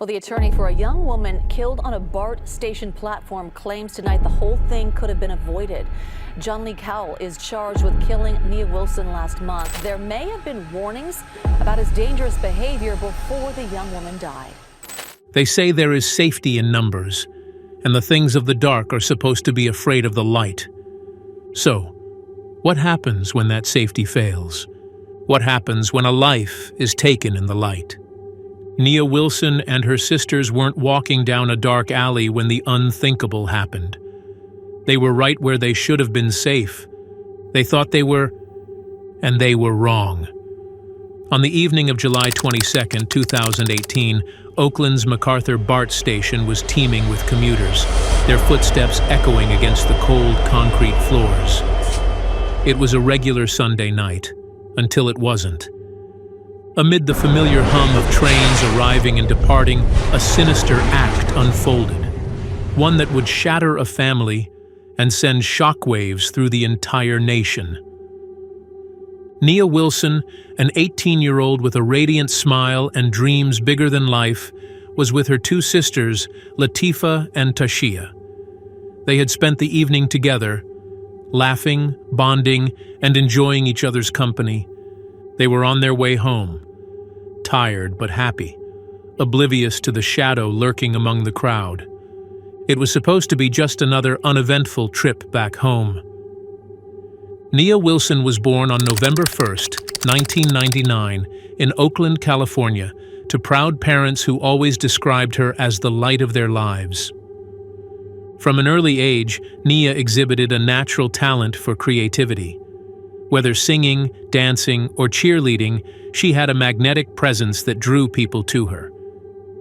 Well, the attorney for a young woman killed on a BART station platform claims tonight the whole thing could have been avoided. John Lee Cowell is charged with killing Nia Wilson last month. There may have been warnings about his dangerous behavior before the young woman died. They say there is safety in numbers, and the things of the dark are supposed to be afraid of the light. So, what happens when that safety fails? What happens when a life is taken in the light? Nia Wilson and her sisters weren't walking down a dark alley when the unthinkable happened. They were right where they should have been safe. They thought they were, and they were wrong. On the evening of July 22, 2018, Oakland's MacArthur BART station was teeming with commuters, their footsteps echoing against the cold concrete floors. It was a regular Sunday night, until it wasn't. Amid the familiar hum of trains arriving and departing, a sinister act unfolded, one that would shatter a family and send shockwaves through the entire nation. Nia Wilson, an 18-year-old with a radiant smile and dreams bigger than life, was with her two sisters, Latifah and Tashia. They had spent the evening together, laughing, bonding, and enjoying each other's company. They were on their way home, tired but happy, oblivious to the shadow lurking among the crowd. It was supposed to be just another uneventful trip back home. Nia Wilson was born on November 1, 1999, in Oakland, California, to proud parents who always described her as the light of their lives. From an early age, Nia exhibited a natural talent for creativity. Whether singing, dancing, or cheerleading, she had a magnetic presence that drew people to her.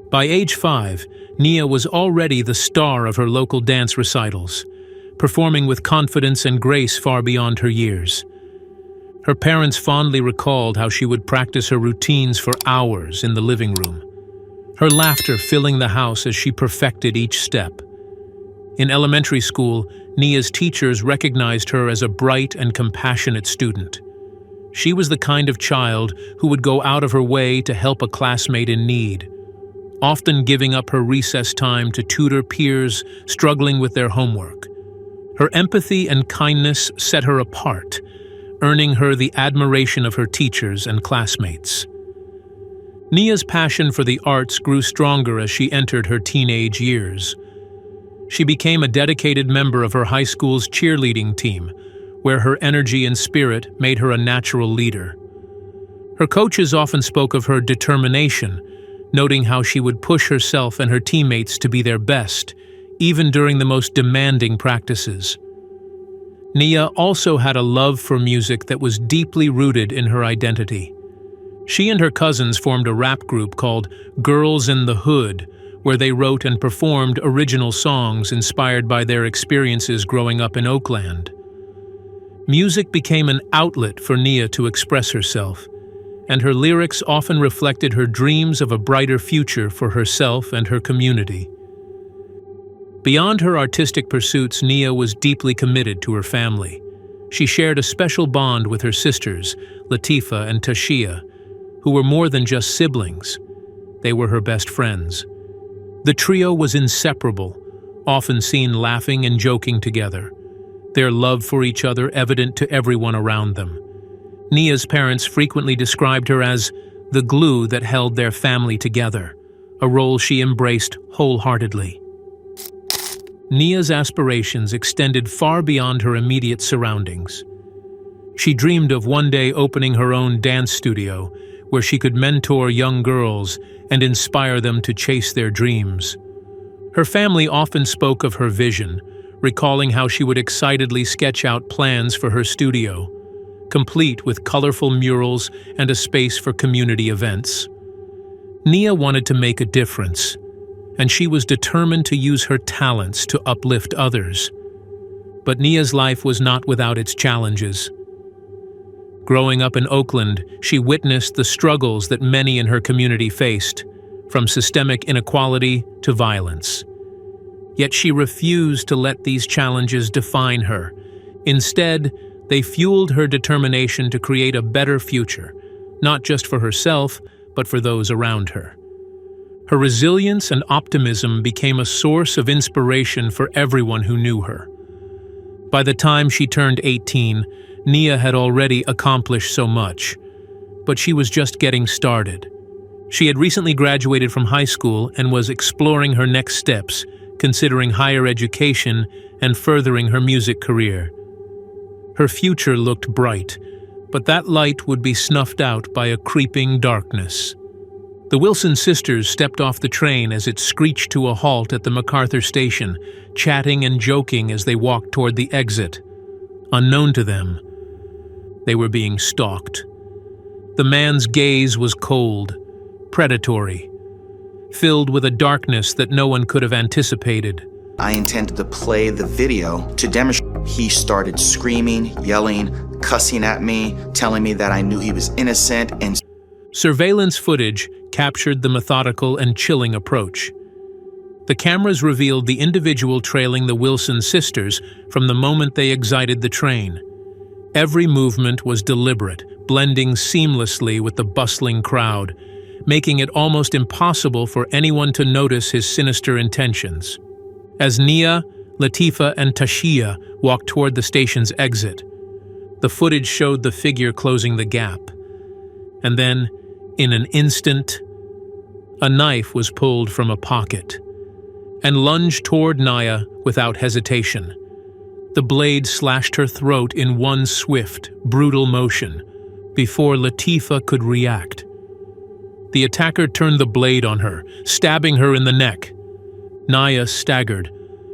By age 5, Nia was already the star of her local dance recitals, performing with confidence and grace far beyond her years. Her parents fondly recalled how she would practice her routines for hours in the living room, her laughter filling the house as she perfected each step. In elementary school, Nia's teachers recognized her as a bright and compassionate student. She was the kind of child who would go out of her way to help a classmate in need, often giving up her recess time to tutor peers struggling with their homework. Her empathy and kindness set her apart, earning her the admiration of her teachers and classmates. Nia's passion for the arts grew stronger as she entered her teenage years. She became a dedicated member of her high school's cheerleading team, where her energy and spirit made her a natural leader. Her coaches often spoke of her determination, noting how she would push herself and her teammates to be their best, even during the most demanding practices. Nia also had a love for music that was deeply rooted in her identity. She and her cousins formed a rap group called Girls in the Hood, where they wrote and performed original songs inspired by their experiences growing up in Oakland. Music became an outlet for Nia to express herself, and her lyrics often reflected her dreams of a brighter future for herself and her community. Beyond her artistic pursuits, Nia was deeply committed to her family. She shared a special bond with her sisters, Latifah and Tashia, who were more than just siblings. They were her best friends. The trio was inseparable, often seen laughing and joking together, their love for each other evident to everyone around them. Nia's parents frequently described her as the glue that held their family together, a role she embraced wholeheartedly. Nia's aspirations extended far beyond her immediate surroundings. She dreamed of one day opening her own dance studio, where she could mentor young girls and inspire them to chase their dreams. Her family often spoke of her vision, recalling how she would excitedly sketch out plans for her studio, complete with colorful murals and a space for community events. Nia wanted to make a difference, and she was determined to use her talents to uplift others. But Nia's life was not without its challenges. Growing up in Oakland, she witnessed the struggles that many in her community faced, from systemic inequality to violence. Yet she refused to let these challenges define her. Instead, they fueled her determination to create a better future, not just for herself, but for those around her. Her resilience and optimism became a source of inspiration for everyone who knew her. By the time she turned 18, Nia had already accomplished so much, but she was just getting started. She had recently graduated from high school and was exploring her next steps, considering higher education and furthering her music career. Her future looked bright, but that light would be snuffed out by a creeping darkness. The Wilson sisters stepped off the train as it screeched to a halt at the MacArthur station, chatting and joking as they walked toward the exit. Unknown to them, they were being stalked. The man's gaze was cold, predatory, filled with a darkness that no one could have anticipated. I intended to play the video to demonstrate. He started screaming, yelling, cussing at me, telling me that I knew he was innocent, and Surveillance footage captured the methodical and chilling approach. The cameras revealed the individual trailing the Wilson sisters from the moment they exited the train. Every movement was deliberate, blending seamlessly with the bustling crowd, making it almost impossible for anyone to notice his sinister intentions. As Nia, Latifah, and Tashia walked toward the station's exit, the footage showed the figure closing the gap. And then, in an instant, a knife was pulled from a pocket and lunged toward Nia without hesitation. The blade slashed her throat in one swift, brutal motion before Latifah could react. The attacker turned the blade on her, stabbing her in the neck. Nia staggered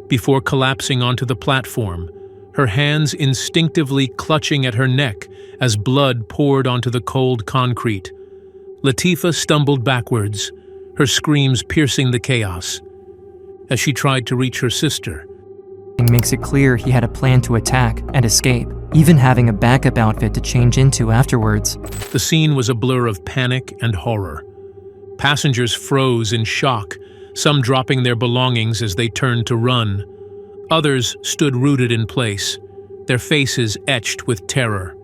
before collapsing onto the platform, her hands instinctively clutching at her neck as blood poured onto the cold concrete. Latifah stumbled backwards, her screams piercing the chaos. As she tried to reach her sister, makes it clear he had a plan to attack and escape, even having a backup outfit to change into afterwards. the scene was a blur of panic and horror. Passengers froze in shock, some dropping their belongings as they turned to run. Others stood rooted in place, their faces etched with terror.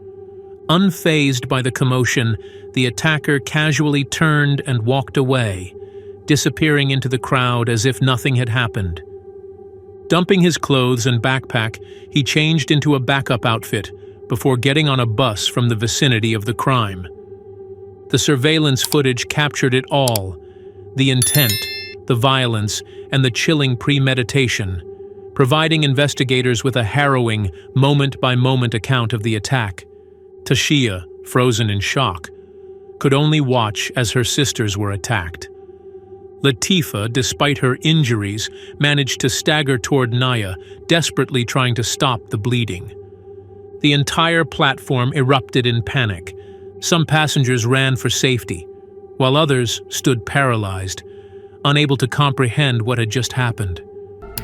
Unfazed by the commotion, the attacker casually turned and walked away, disappearing into the crowd as if nothing had happened. Dumping his clothes and backpack, he changed into a backup outfit before getting on a bus from the vicinity of the crime. The surveillance footage captured it all: the intent, the violence, and the chilling premeditation, providing investigators with a harrowing, moment-by-moment account of the attack. Tashia, frozen in shock, could only watch as her sisters were attacked. Latifah, despite her injuries, managed to stagger toward Nia, desperately trying to stop the bleeding. The entire platform erupted in panic. Some passengers ran for safety, while others stood paralyzed, unable to comprehend what had just happened.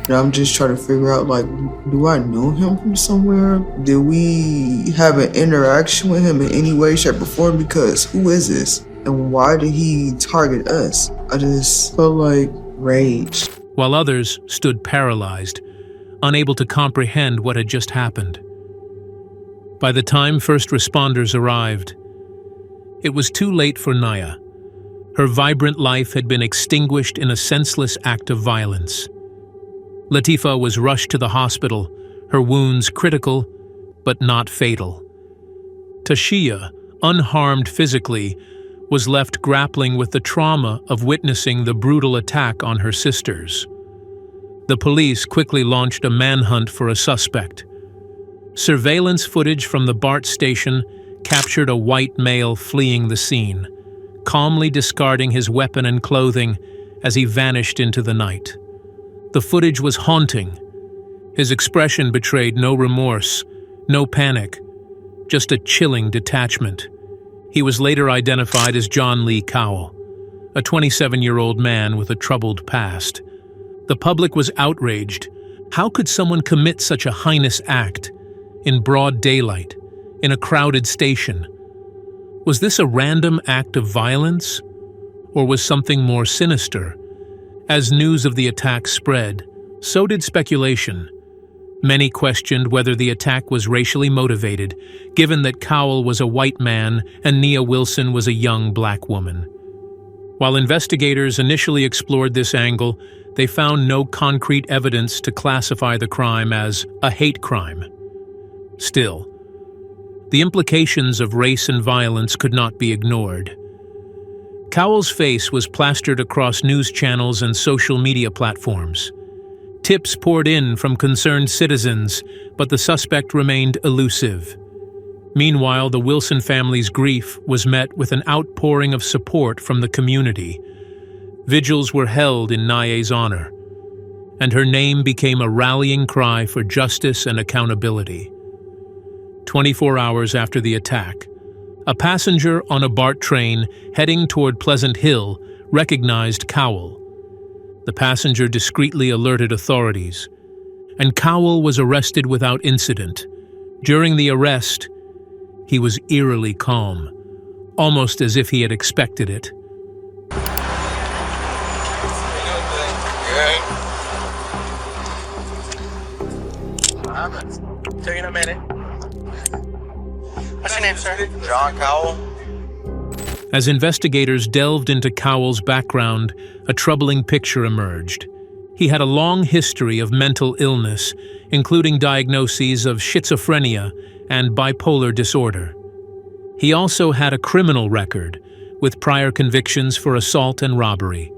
I'm just trying to figure out, like, do I know him from somewhere? Did we have an interaction with him in any way, shape, or form? Because who is this? And why did he target us? I just felt like rage. While others stood paralyzed, unable to comprehend what had just happened. By the time first responders arrived, it was too late for Nia. Her vibrant life had been extinguished in a senseless act of violence. Latifah was rushed to the hospital, her wounds critical, but not fatal. Tashia, unharmed physically, was left grappling with the trauma of witnessing the brutal attack on her sisters. The police quickly launched a manhunt for a suspect. Surveillance footage from the BART station captured a white male fleeing the scene, calmly discarding his weapon and clothing as he vanished into the night. The footage was haunting. His expression betrayed no remorse, no panic, just a chilling detachment. He was later identified as John Lee Cowell, a 27-year-old man with a troubled past. The public was outraged. How could someone commit such a heinous act in broad daylight, in a crowded station? Was this a random act of violence, or was something more sinister? As news of the attack spread, so did speculation. Many questioned whether the attack was racially motivated, given that Cowell was a white man and Nia Wilson was a young black woman. While investigators initially explored this angle, they found no concrete evidence to classify the crime as a hate crime. Still, the implications of race and violence could not be ignored. Cowell's face was plastered across news channels and social media platforms. Tips poured in from concerned citizens, but the suspect remained elusive. Meanwhile, the Wilson family's grief was met with an outpouring of support from the community. Vigils were held in Nia's honor, and her name became a rallying cry for justice and accountability. 24 hours after the attack, a passenger on a BART train heading toward Pleasant Hill recognized Cowell. The passenger discreetly alerted authorities, and Cowell was arrested without incident. During the arrest, he was eerily calm, almost as if he had expected it. See you in a minute. What's your name, sir? John Cowell. As investigators delved into Cowell's background, a troubling picture emerged. He had a long history of mental illness, including diagnoses of schizophrenia and bipolar disorder. He also had a criminal record, with prior convictions for assault and robbery.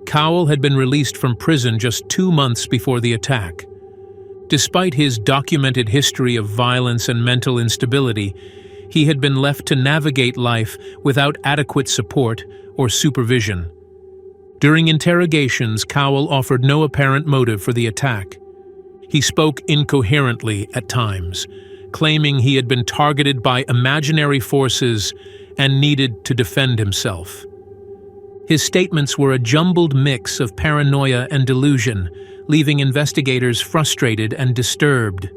Cowell had been released from prison just 2 months before the attack. Despite his documented history of violence and mental instability, he had been left to navigate life without adequate support or supervision. During interrogations, Cowell offered no apparent motive for the attack. He spoke incoherently at times, claiming he had been targeted by imaginary forces and needed to defend himself. His statements were a jumbled mix of paranoia and delusion, leaving investigators frustrated and disturbed.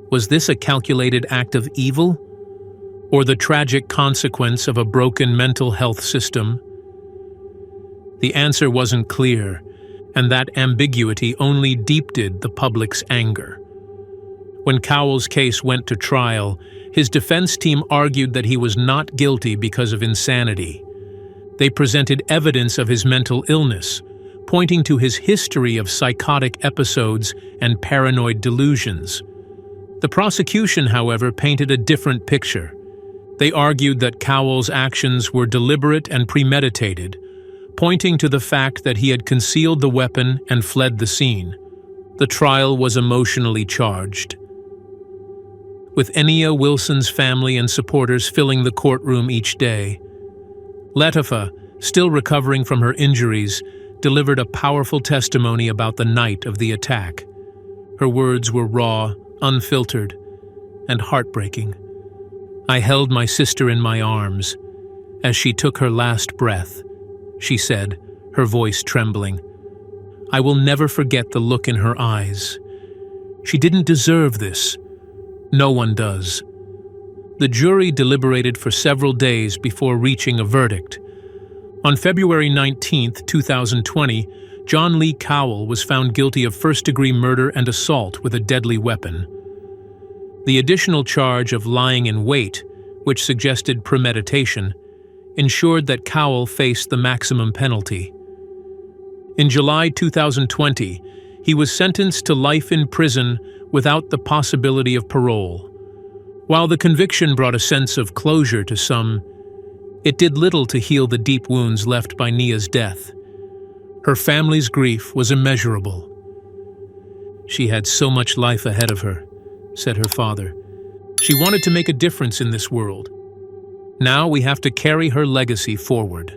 Was this a calculated act of evil, or the tragic consequence of a broken mental health system? The answer wasn't clear, and that ambiguity only deepened the public's anger. When Cowell's case went to trial, his defense team argued that he was not guilty because of insanity. They presented evidence of his mental illness, pointing to his history of psychotic episodes and paranoid delusions. The prosecution, however, painted a different picture. They argued that Cowell's actions were deliberate and premeditated, pointing to the fact that he had concealed the weapon and fled the scene. The trial was emotionally charged, with Nia Wilson's family and supporters filling the courtroom each day. Latifa, still recovering from her injuries, delivered a powerful testimony about the night of the attack. Her words were raw, unfiltered, and heartbreaking. I held my sister in my arms. As she took her last breath, she said, her voice trembling. I will never forget the look in her eyes. She didn't deserve this. No one does. The jury deliberated for several days before reaching a verdict. On February 19, 2020, John Lee Cowell was found guilty of first-degree murder and assault with a deadly weapon. The additional charge of lying in wait, which suggested premeditation, ensured that Cowell faced the maximum penalty. In July 2020, he was sentenced to life in prison without the possibility of parole. While the conviction brought a sense of closure to some, it did little to heal the deep wounds left by Nia's death. Her family's grief was immeasurable. She had so much life ahead of her, said her father. She wanted to make a difference in this world. Now we have to carry her legacy forward.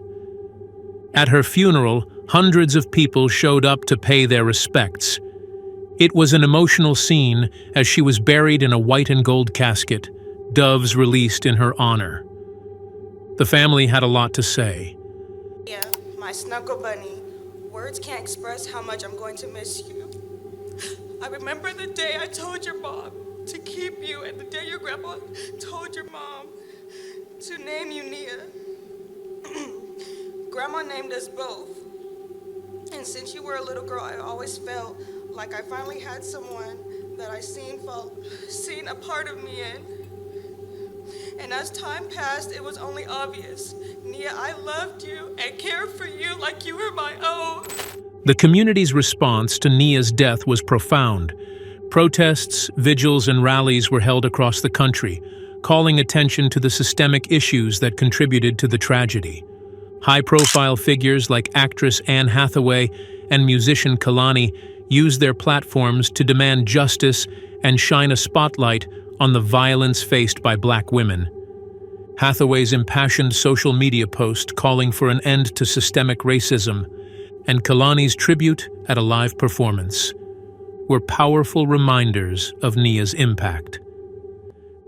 At her funeral, hundreds of people showed up to pay their respects. It was an emotional scene as she was buried in a white and gold casket, doves released in her honor. The family had a lot to say. Yeah, my snuggle bunny. Words can't express how much I'm going to miss you. I remember the day I told your mom to keep you, and the day your grandma told your mom to name you Nia. Grandma named us both. And since you were a little girl, I always felt like I finally had someone that I seen a part of me in. And as time passed, it was only obvious. Nia, I loved you and cared for you like you were my own. The community's response to Nia's death was profound. Protests, vigils, and rallies were held across the country, calling attention to the systemic issues that contributed to the tragedy. High-profile figures like actress Anne Hathaway and musician Kalani used their platforms to demand justice and shine a spotlight on the violence faced by Black women. Hathaway's impassioned social media post calling for an end to systemic racism and Kalani's tribute at a live performance were powerful reminders of Nia's impact.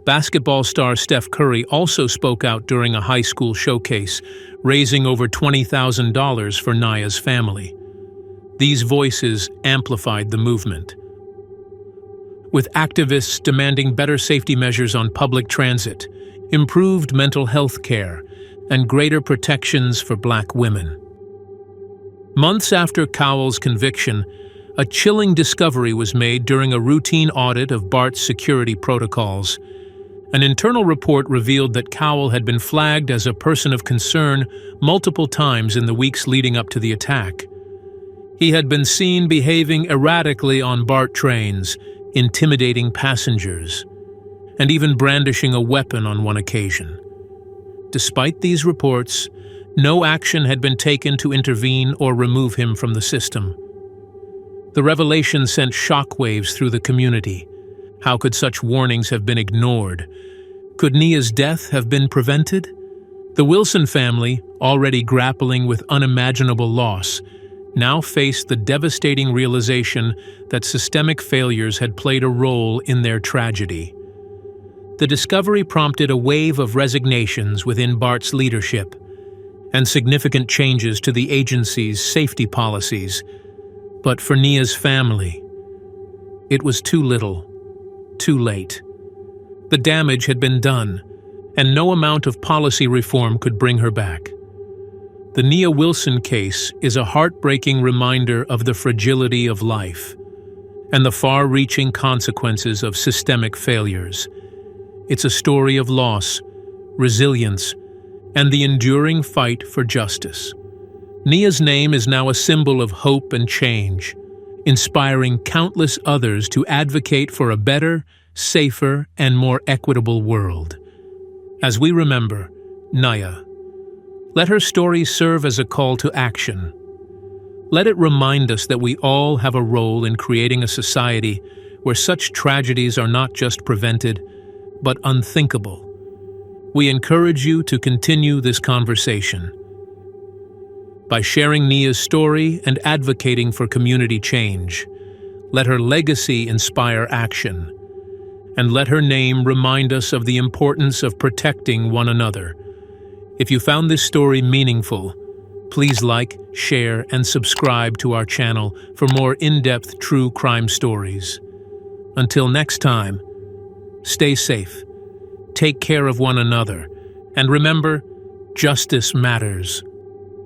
Basketball star Steph Curry also spoke out during a high school showcase, raising over $20,000 for Nia's family. These voices amplified the movement, with activists demanding better safety measures on public transit, improved mental health care, and greater protections for Black women. Months after Cowell's conviction, a chilling discovery was made during a routine audit of BART's security protocols. An internal report revealed that Cowell had been flagged as a person of concern multiple times in the weeks leading up to the attack. He had been seen behaving erratically on BART trains, intimidating passengers, and even brandishing a weapon on one occasion. Despite these reports, no action had been taken to intervene or remove him from the system. The revelation sent shockwaves through the community. How could such warnings have been ignored? Could Nia's death have been prevented? The Wilson family, already grappling with unimaginable loss, now faced the devastating realization that systemic failures had played a role in their tragedy. The discovery prompted a wave of resignations within BART's leadership and significant changes to the agency's safety policies. But for Nia's family, it was too little, too late. The damage had been done, and no amount of policy reform could bring her back. The Nia Wilson case is a heartbreaking reminder of the fragility of life and the far-reaching consequences of systemic failures. It's a story of loss, resilience, and the enduring fight for justice. Nia's name is now a symbol of hope and change, inspiring countless others to advocate for a better, safer, and more equitable world. As we remember Nia, let her story serve as a call to action. Let it remind us that we all have a role in creating a society where such tragedies are not just prevented, but unthinkable. We encourage you to continue this conversation by sharing Nia's story and advocating for community change. Let her legacy inspire action, and let her name remind us of the importance of protecting one another. If you found this story meaningful, please like, share, and subscribe to our channel for more in-depth true crime stories. Until next time, stay safe, take care of one another, and remember, justice matters.